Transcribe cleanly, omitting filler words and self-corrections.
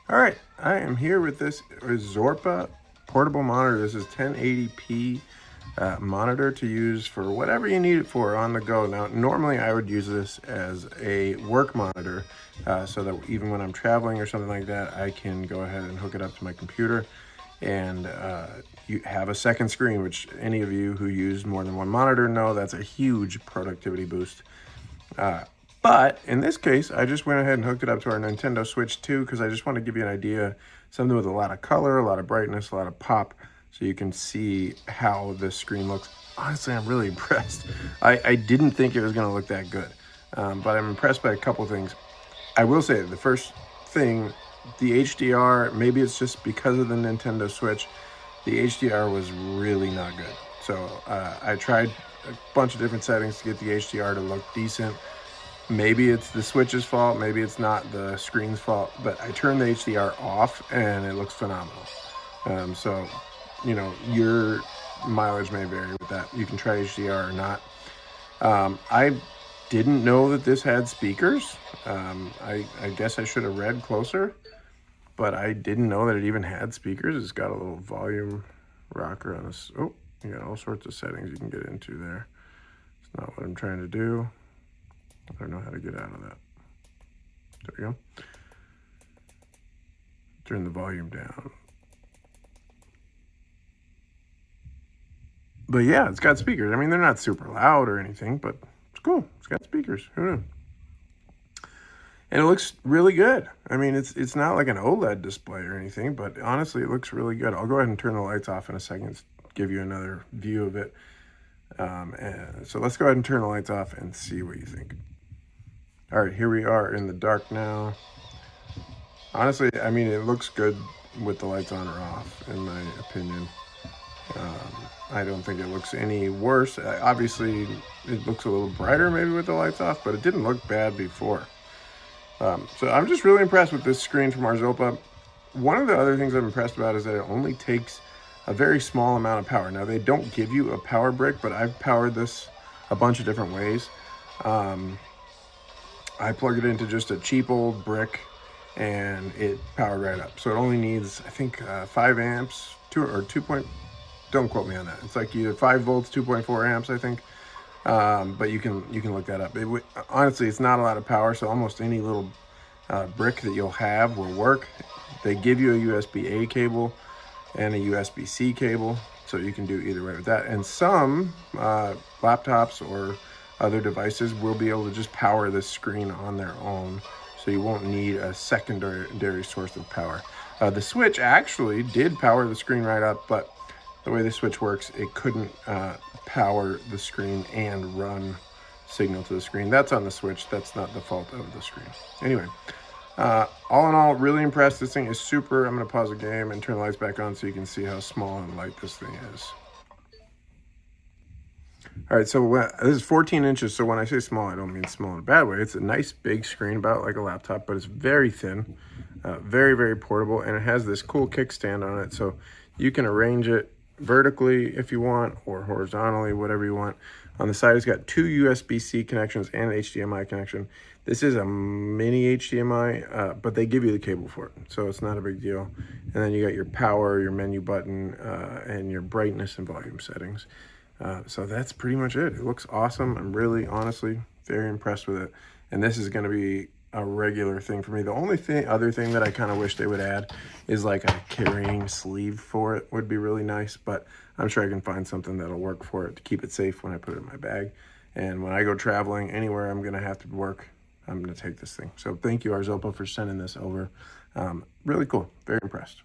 All right, I am here with this Arzopa portable monitor. This is 1080p monitor to use for whatever you need it for on the go. Now, normally I would use this as a work monitor so that even when I'm traveling or something like that, I can go ahead and hook it up to my computer and you have a second screen, which any of you who use more than one monitor know that's a huge productivity boost. But in this case, I just went ahead and hooked it up to our Nintendo Switch 2 because I just want to give you an idea, something with a lot of color, a lot of brightness, a lot of pop, so you can see how this screen looks. Honestly, I'm really impressed. I didn't think it was going to look that good, but I'm impressed by a couple things. I will say the first thing, the HDR, maybe it's just because of the Nintendo Switch, the HDR was really not good. So I tried a bunch of different settings to get the HDR to look decent. Maybe it's the Switch's fault, maybe it's not the screen's fault, but I turned the HDR off and it looks phenomenal. So, you know, your mileage may vary with that. You can try HDR or not. I didn't know that this had speakers. I guess I should have read closer, but I didn't know that it even had speakers. It's got a little volume rocker on this. Oh, you got all sorts of settings you can get into there. It's not what I'm trying to do. I don't know how to get out of that. There we go. Turn the volume down. But yeah, it's got speakers. I mean, they're not super loud or anything, but it's cool. It's got speakers. Who knew? And it looks really good. I mean, it's not like an OLED display or anything, but honestly, it looks really good. I'll go ahead and turn the lights off in a second, give you another view of it. And so let's go ahead and turn the lights off and see what you think. All right, here we are in the dark now. Honestly, I mean, it looks good with the lights on or off, in my opinion. I don't think it looks any worse. Obviously, it looks a little brighter maybe with the lights off, but it didn't look bad before. So I'm just really impressed with this screen from Arzopa. One of the other things I'm impressed about is that it only takes a very small amount of power. Now, they don't give you a power brick, but I've powered this a bunch of different ways. I plugged it into just a cheap old brick and it powered right up. So it only needs, I think, 5 amps, don't quote me on that. It's like either 5 volts, 2.4 amps, I think. But you can look that up. Honestly, it's not a lot of power, so almost any little brick that you'll have will work. They give you a USB-A cable and a USB-C cable, so you can do either way with that. And some laptops or other devices will be able to just power this screen on their own, so you won't need a secondary source of power. The Switch actually did power the screen right up, but the way the Switch works, it couldn't power the screen and run signal to the screen. That's on the Switch. That's not the fault of the screen. Anyway, all in all, really impressed. This thing is super. I'm going to pause the game and turn the lights back on so you can see how small and light this thing is. All right, so this is 14 inches, so when I say small, I don't mean small in a bad way. It's a nice big screen, about like a laptop, but it's very thin, very, very portable, and it has this cool kickstand on it, so you can arrange it vertically if you want, or horizontally, whatever you want. On the side, it's got 2 USB-C connections and an HDMI connection. This is a mini HDMI, but they give you the cable for it, so it's not a big deal. And then you got your power, your menu button, and your brightness and volume settings. So that's pretty much it. It looks awesome. I'm really, honestly, very impressed with it. And this is going to be a regular thing for me. The only other thing that I kind of wish they would add is like a carrying sleeve for it would be really nice, but I'm sure I can find something that'll work for it to keep it safe when I put it in my bag. And when I go traveling anywhere I'm going to have to work, I'm going to take this thing. So thank you, Arzopa, for sending this over. Really cool. Very impressed.